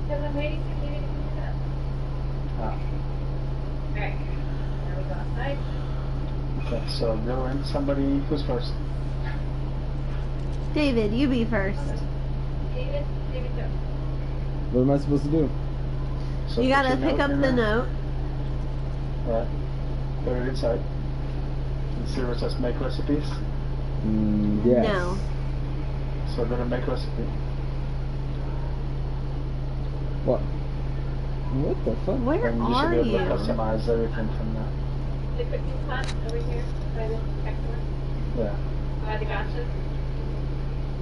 Because I'm waiting for you to clean it up. Ah. Alright. Now we go outside. Okay, so go in. Somebody, who's first? David, you be first. David, go. What am I supposed to do? So You put gotta your pick up in the there. note. Right. Put it inside. And see where it says make recipes. Yes. No. So go to make recipe. What? What the fuck? Where And you should are be able you? to customize everything from there. The cooking pot over here by the excellent. Yeah. By the gotchas.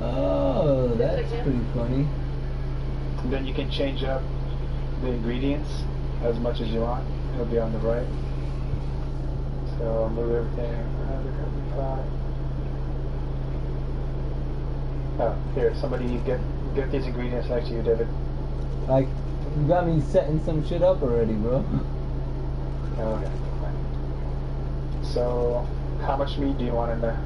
Oh, that's pretty funny. And then you can change up the ingredients as much as you want. It'll be on the right. So move everything out of the cooking pot. Oh, here, somebody get these ingredients next to you, David. Like, you got me setting some shit up already, bro. Oh, okay. Fine. So, how much meat do you want in there?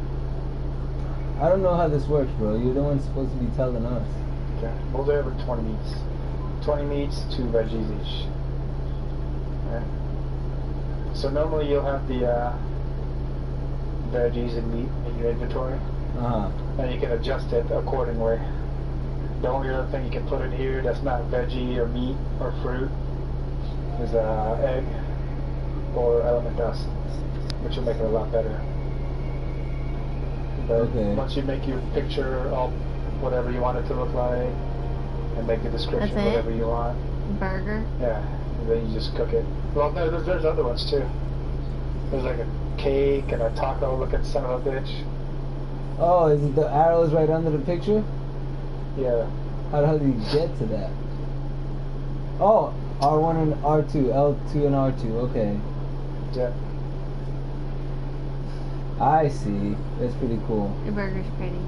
I don't know how this works, bro. You're the one supposed to be telling us. Okay, we'll do it with 20 meats. 20 meats, 2 veggies each. Alright. So normally you'll have the veggies and meat in your inventory. Uh-huh. And you can adjust it accordingly. The only other thing you can put in here that's not veggie or meat or fruit is egg or element dust, which will make it a lot better. But Okay. once you make your picture all whatever you want it to look like and make the description That's it? whatever you want, Burger. yeah, and then you just cook it. Well, no, there's other ones too. There's like a cake and a taco looking son of a bitch. Oh, is it the arrows right under the picture? Yeah. How the hell do you get to that? Oh, R1 and R2, L2 and R2, okay. Yeah. I see. That's pretty cool. Your burger's pretty.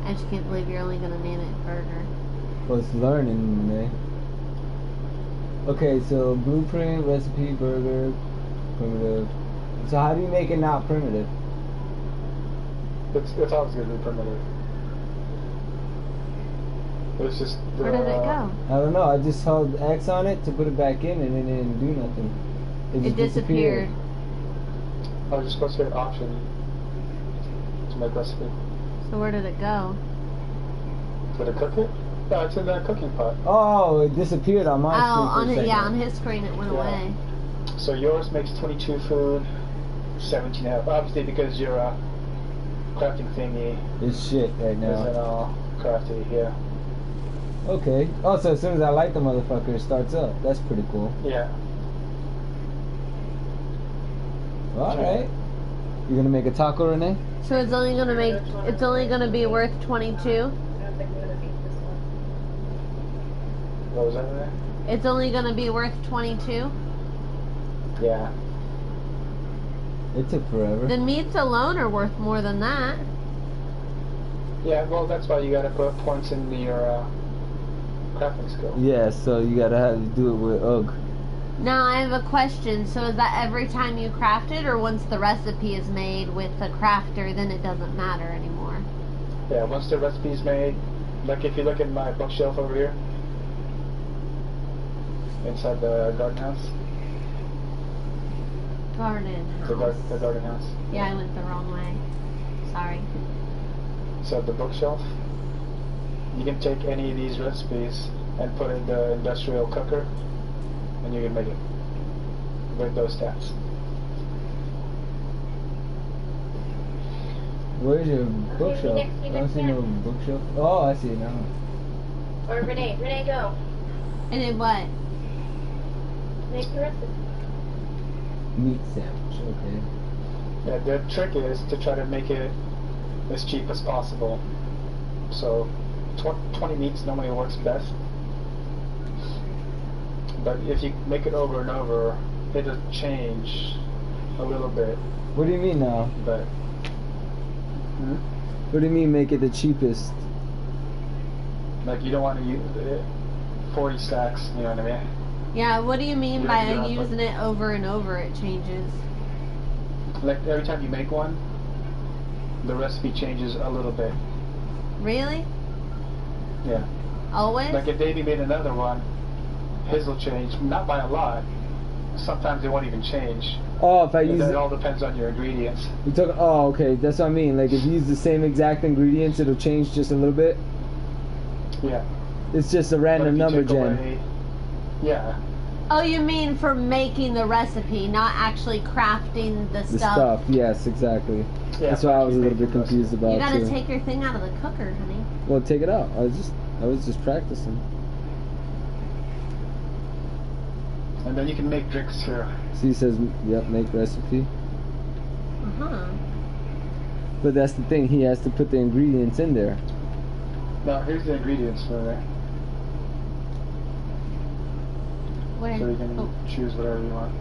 I just can't believe you're only gonna name it burger. Well, it's learning, man. Okay, so blueprint, recipe, burger, primitive. So how do you make it not primitive? It's always going to be primitive. It's just... Where did it go? I don't know. I just held X on it to put it back in, and it didn't do nothing. It just disappeared. I was just supposed to hit option to make recipe. So where did it go? Did it cook it? No, it's in that cooking pot. Oh, it disappeared on my Oh, screen for on a it, second. yeah, on his screen it went away. So yours makes 22 food, 17 and a half. Obviously because your crafting thingy It's shit right now. isn't all crafty, yeah. Okay. Oh, so as soon as I light the motherfucker, it starts up. That's pretty cool. Yeah. Alright. You gonna make a taco, Renee? So it's only gonna be worth 22? I don't think we're gonna beat this one. What was that there? It's only gonna be worth 22? Yeah. It took forever. The meats alone are worth more than that. Yeah, well that's why you gotta put points in your crafting skill. Yeah, so you gotta do it with UG. Now I have a question. So is that every time you craft it, or once the recipe is made with the crafter, then it doesn't matter anymore? Yeah, once the recipe's made, like if you look at my bookshelf over here, inside the garden house. Garden house. The garden house. Yeah, I went the wrong way. Sorry. So the bookshelf, you can take any of these recipes and put in the industrial cooker, and you can make it with those stats. Where's your bookshelf? next to I don't see no bookshelf. Oh, I see it now. Or Renee, go. I did what? Make the recipe. Meat sandwich, okay. Yeah, the trick is to try to make it as cheap as possible. So 20 meats normally works best. But if you make it over and over, it'll change a little bit. What do you mean now? But What do you mean make it the cheapest? like you don't want to use 40 stacks, you know what I mean? Yeah, what do you mean Yeah, by yeah, using it over and over, it changes? Like every time you make one, the recipe changes a little bit. Really? Yeah. Always? Like if Davey made another one, his will change, not by a lot. Sometimes it won't even change. Oh, if I use It all depends on your ingredients. you talk. Oh, okay. That's what I mean. Like if you use the same exact ingredients, it'll change just a little bit. Yeah. It's just a random But if you number take gen. away- Yeah. Oh, you mean for making the recipe, not actually crafting the The stuff. stuff. Yes, exactly. Yeah, That's what I was a you little make bit the confused recipe. about You gotta too. take your thing out of the cooker, honey. Well, take it out. I was just practicing. And then you can make drinks here. See, it says, yep, make recipe. Uh-huh. But that's the thing. He has to put the ingredients in there. Now here's the ingredients for there. Where? So you can Oh. choose whatever you want.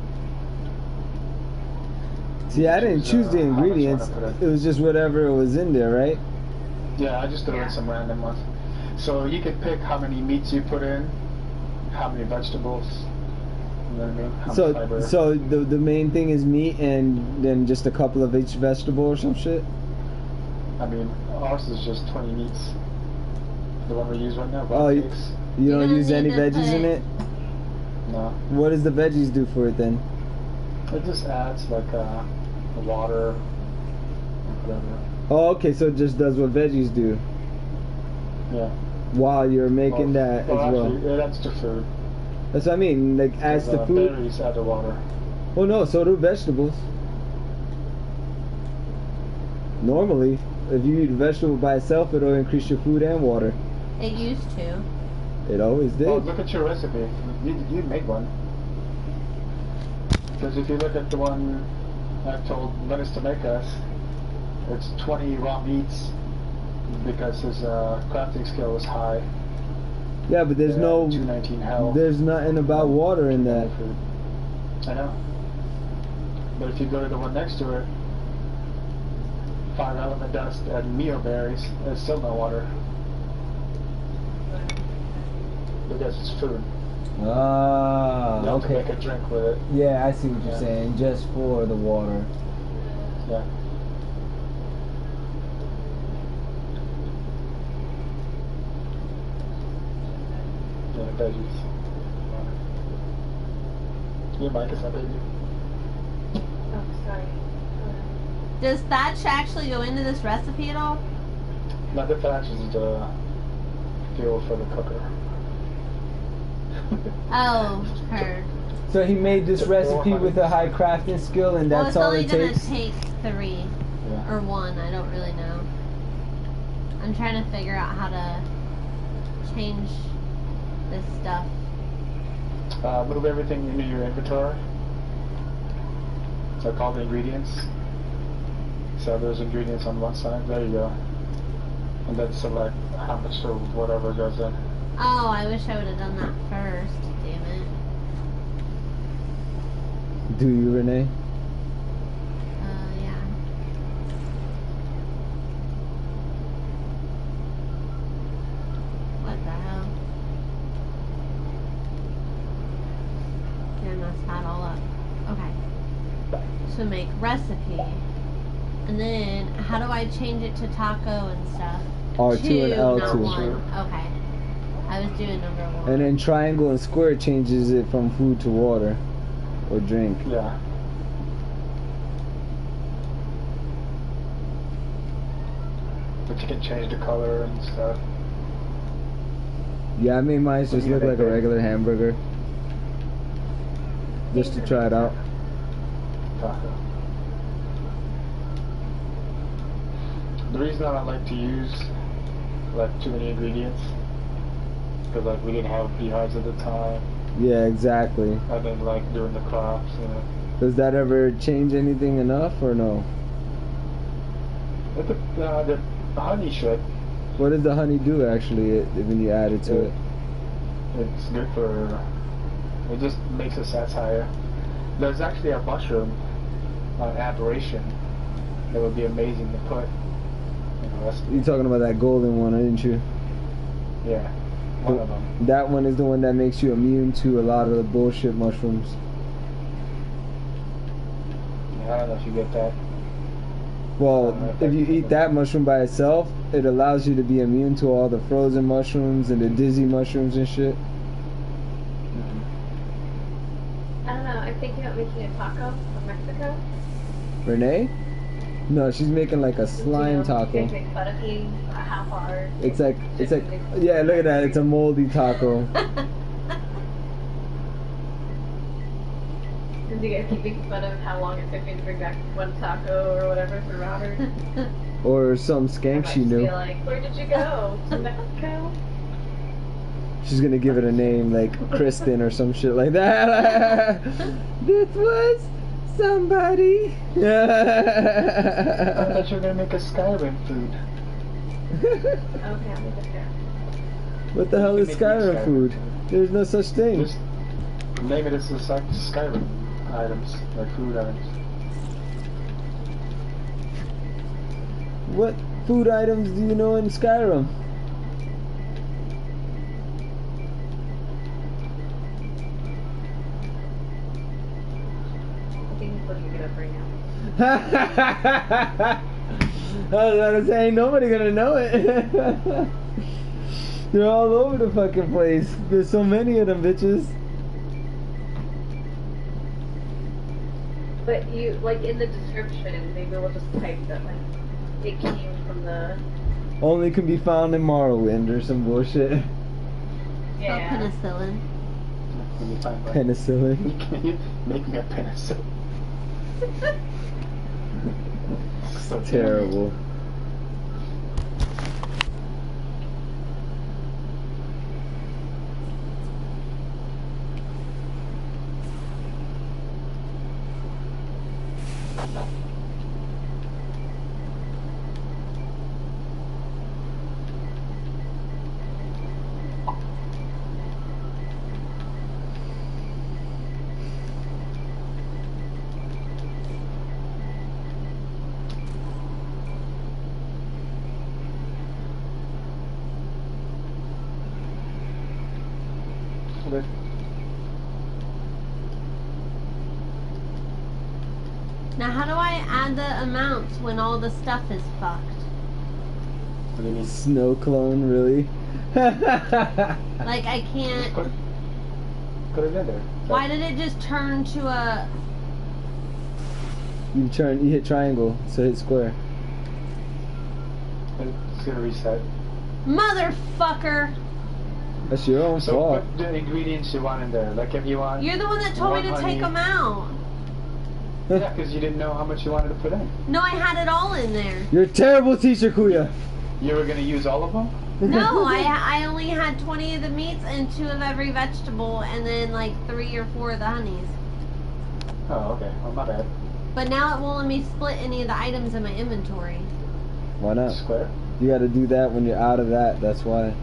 See, I didn't choose the How much you ingredients. wanna put in. It was just whatever was in there, right? Yeah, I just threw in some random ones. So you can pick how many meats you put in, how many vegetables, you know what I mean? How much fiber. So the main thing is meat and then just a couple of each vegetable or some shit? I mean, ours is just 20 meats. The one we use right now, Oh, cakes. You You're don't gonna use any need to veggies in put- it? No. What does the veggies do for it then? It just adds like water, whatever. Oh, okay, so it just does what veggies do Yeah. while you're making Well, that as well. Actually, it adds to food. That's what I mean, like adds to food. Berries add to water. Oh no, so do vegetables. Normally, if you eat a vegetable by itself, it'll increase your food and water. It used to. It always did. Oh, look at your recipe. You made one. Because if you look at the one I told Linus to make us, it's 20 raw meats because his crafting skill was high. Yeah, but there's no, 219 hell. there's nothing about water in that. Food. I know. But if you go to the one next to it, 5 element dust and meal berries, there's still no water. Because it's food. Ah, You have to make okay. a drink with it. Yeah, I see what you're Yeah. saying. Just for the water. Yeah. Yeah, veggies. Your mic is not baby. Oh, sorry. Does thatch actually go into this recipe at all? Not the thatch is the fuel for the cooker. Oh, heard. So he made this The recipe 400. with a high crafting skill, and Well, that's it's all only it gonna takes. take 3 Yeah. or 1. I don't really know. I'm trying to figure out how to change this stuff. Move everything into your inventory. So call the ingredients. So there's ingredients on one side. There you go. And then select how much or whatever goes in. Oh, I wish I would have done that first. Damn it. Do you, Renee? Yeah. What the hell? Here, mess that all up. Okay. So make recipe. And then, how do I change it to taco and stuff? R2 and 2, L2. not 1. Okay. I was doing number 1. And then triangle and square changes it from food to water or drink. Yeah. But you can change the color and stuff. Yeah, I made mine just Yeah, look they like a do. regular hamburger. Just to try it out. Taco. The reason I don't like to use like too many ingredients because like we didn't have beehives at the time. Yeah, exactly. I didn't like doing the crops. Does that ever change anything enough or no? The honey should. What does the honey do actually when you add it to it? It's good for. It just makes the sats higher. There's actually a mushroom, aberration, that would be amazing to put in a recipe. You're talking about that golden one, aren't you? Yeah, one of them. That one is the one that makes you immune to a lot of the bullshit mushrooms. Yeah, I don't know if you get that. Well, if you eat that mushroom by itself, it allows you to be immune to all the frozen mushrooms and the dizzy mushrooms and shit. I don't know. I'm thinking about making a taco from Mexico. Renee? No, she's making like a slime taco. You make fun of me for how hard. It's like, yeah, look at that. It's a moldy taco. And you guys keep making fun of how long it took me to bring back one taco or whatever for Robert. Or some skank she knew. Be like, where did you go? To Mexico? She's gonna give it a name like Kristen or some shit like that. This was somebody. I thought you were gonna make a Skyrim food. Okay, I'll make it there. What the hell is You can make Skyrim food? There's no such thing. Just name it as a Skyrim items, like food items. What food items do you know in Skyrim? I think he's looking it up right now. I was about to say, ain't nobody gonna know it. They're all over the fucking place. There's so many of them bitches. But you, like in the description, maybe we'll just type that like it came from the. Only can be found in Morrowind or some bullshit. Yeah. Penicillin. Let me find one. Penicillin. Can you make me a penicillin? So Terrible. Okay. Now, how do I add the amounts when all the stuff is fucked? What do you mean? Snow clone, really? Like, I Just can't. put it in there. Why did it just turn to a. You hit triangle, so hit square. It's gonna reset. Motherfucker! That's your own So fault. put the ingredients you want in there. Like if you want. You're the one that told me to One take honey. them out. Yeah, because you didn't know how much you wanted to put in. No, I had it all in there. You're a terrible teacher, Kuya. You were gonna use all of them? No, I only had 20 of the meats and 2 of every vegetable, and then like 3 or 4 of the honeys. Oh, okay. Well, my bad. But now it won't let me split any of the items in my inventory. Why not? Square. You gotta do that when you're out of that, that's why.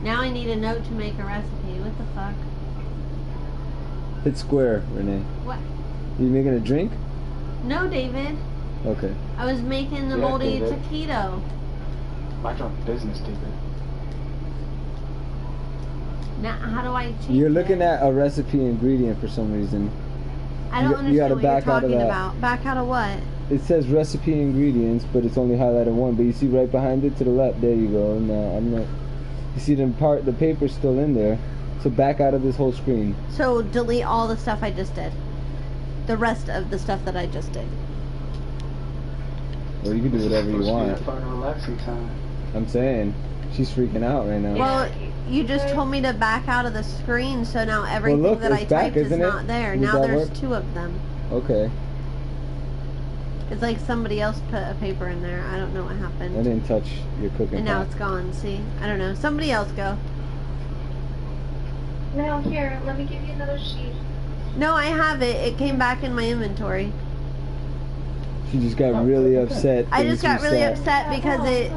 Now I need a note to make a recipe. What the fuck? Hit square, Renee. What? You making a drink? No, David. Okay. I was making the Yeah, moldy David. taquito. Mind your own business, David. Now, how do I change You're looking it? at a recipe ingredient for some reason. I don't you understand gotta what you're back out of talking that. about. Back out of what? It says recipe ingredients, but it's only highlighted one. But you see right behind it to the left, there you go. And I'm not. You see the paper's still in there. So back out of this whole screen. So delete all the stuff I just did. The rest of the stuff that I just did. Or you can do whatever you Supposed to be want. a fun, relaxing time. I'm saying, she's freaking out right now. Well, you just told me to back out of the screen, so now everything look, that I it's back, typed is isn't it? not there. Does Now that there's work? 2 of them. Okay, It's like somebody else put a paper in there. I don't know what I happened. didn't touch your cooking And now pot. it's gone. See? I don't know. Somebody else go. Now here, let me give you another sheet. No, I have it. It came back in my inventory. She just got really upset. I that just you got really sat. upset because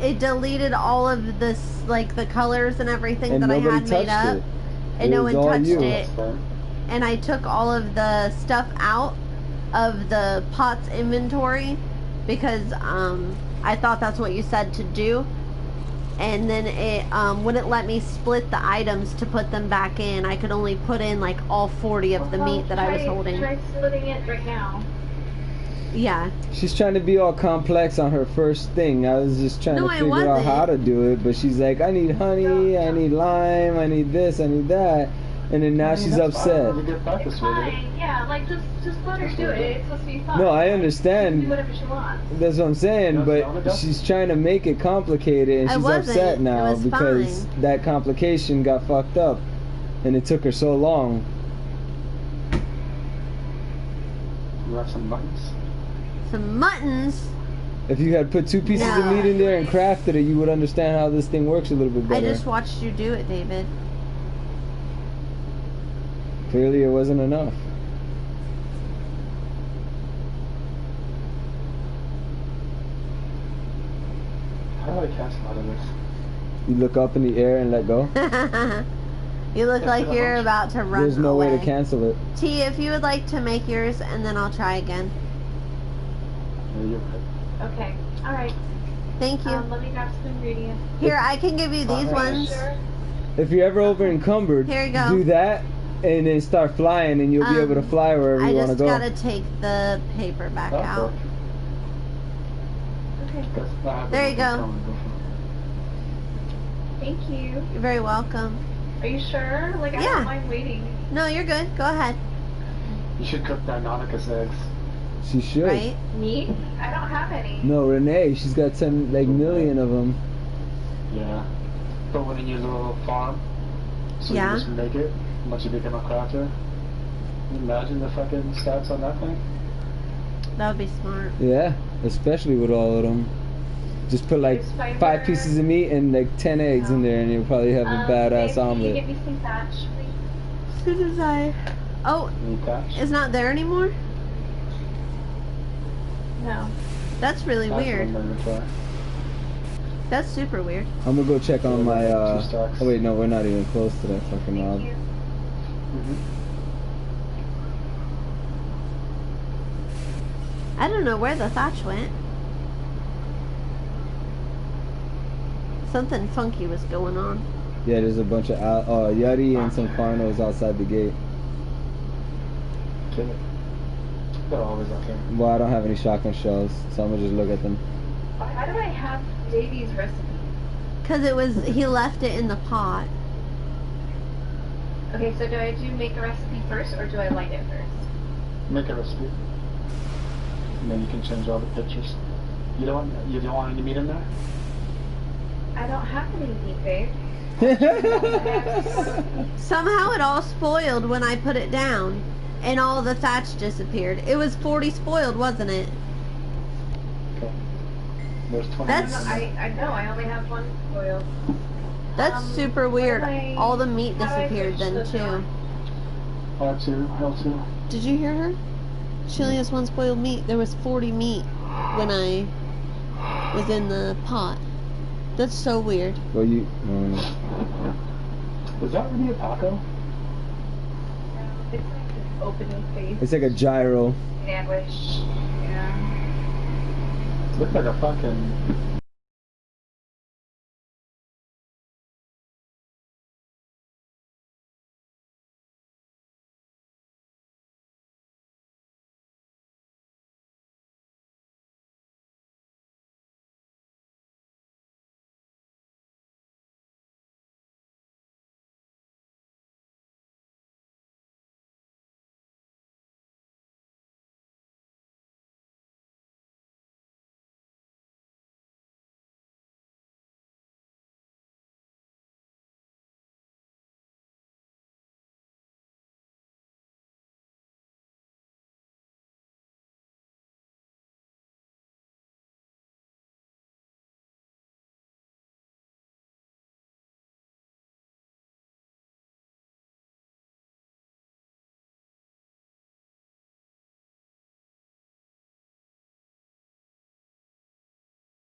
it deleted all of this, like the colors and everything And that I nobody had made touched up. it. And It no was one all touched you. it. And I took all of the stuff out of the pot's inventory because I thought that's what you said to do. and then it wouldn't let me split the items to put them back in. I could only put in like all 40 of the meat that I was holding. Try splitting it right now. Yeah. She's trying to be all complex on her first thing. I was just trying to figure out how to do it, but she's like, I need honey, I need lime, I need this, I need that. And then now she's upset. It's fine. Yeah, like just let her do it. It's supposed to be fun. No, I Like, understand. she can do whatever she wants. That's what I'm saying, but she's trying to make it complicated, and she's upset now because that complication got fucked up, and it took her so long. You want some muttons? Some muttons? If you had put 2 pieces of meat in there and crafted it, you would understand how this thing works a little bit better. I just watched you do it, David. Clearly it wasn't enough. How do I cancel out of this? You look up in the air and let go. You look like you're about to run There's no away. way to cancel it. T, if you would like to make yours, and then I'll try again. Yeah, you're right. Okay. All right. Thank you. Let me grab some ingredients. Here, I can give you these ones. Sure. If you're ever over encumbered, Here you go. do that and then start flying, and you'll be able to fly wherever you want to go. I just gotta take the paper back out. Okay. There you go. Thank you. You're very welcome. Are you sure? Like, I Yeah. don't mind waiting. No, you're good. Go ahead. You should cook Deinonychus eggs. She should. Right? Me? I don't have any. No, Renee, she's got 10 million of them. Yeah. Put one in your little farm. So Yeah. you just make it once you become a crafter. Can you imagine the fucking stats on that thing? That would be smart. Yeah, especially with all of them. Just put like 5 pieces of meat and like 10 eggs in there, and you'll probably have a badass Babe, can omelet. you get me some thatch, please? As soon as I... Oh, Need thatch? it's not there anymore? No. That's really That's weird. what I'm gonna try. That's super weird. I'm gonna go check on my, 2 stacks. oh wait, no, we're not even close to that fucking knob. Thank you. I don't know where the thatch went. Something funky was going on. Yeah, there's a bunch of Yeti and some Carnos outside the gate. Kill it. They're always okay. Well, I don't have any shotgun shells, so I'm gonna just look at them. How do I have Davey's recipe? Cause he left it in the pot. Okay, so do I make a recipe first, or do I light it first? Make a recipe. And then you can change all the pictures. You don't want any meat in there? I don't have any meat, babe. Somehow it all spoiled when I put it down, and all the thatch disappeared. It was 40 spoiled, wasn't it? Okay. There's 20. That's- I know, I only have one spoiled. That's super weird. All the meat how do I disappeared switch then this too. on? R2, L2. Did you hear her? She only has one spoiled meat. There was 40 meat when I was in the pot. That's so weird. Well, you. Is that really a taco? It's like an opening face It's like a gyro. sandwich. Yeah. Looks like a fucking.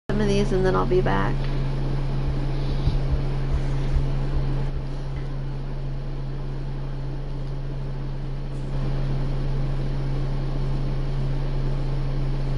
Some of these and then I'll be back.